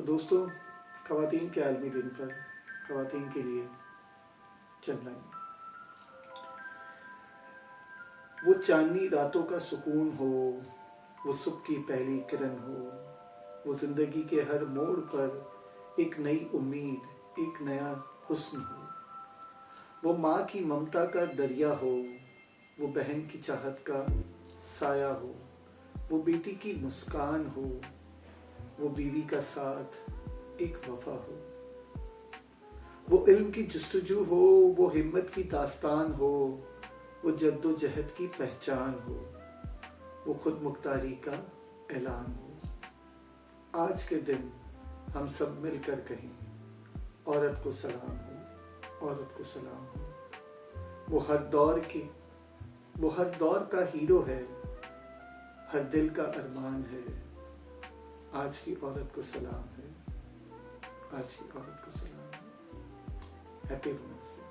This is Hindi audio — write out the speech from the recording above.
दोस्तों, ख़वातीन के आलमी दिन पर ख़वातीन के लिए चंद लाइनें। वो चांदनी रातों का सुकून हो, वो सुबह की पहली किरण हो, वो ज़िंदगी के हर मोड़ पर एक नई उम्मीद, एक नया हुस्न हो, वो माँ की ममता का दरिया हो, वो बहन की चाहत का साया हो, वो बेटी की मुस्कान हो, वो बीवी का साथ एक वफा हो, वो इल्म की जुस्तजू हो, वो हिम्मत की दास्तान हो, वो जद्दोजहद की पहचान हो, वो खुद मुख्तारी का ऐलान हो। आज के दिन हम सब मिलकर कहें, औरत को सलाम हो, औरत को सलाम हो। वो हर दौर का हीरो है, हर दिल का अरमान है। आज की औरत को सलाम है, आज की औरत को सलाम है। Happy women's day.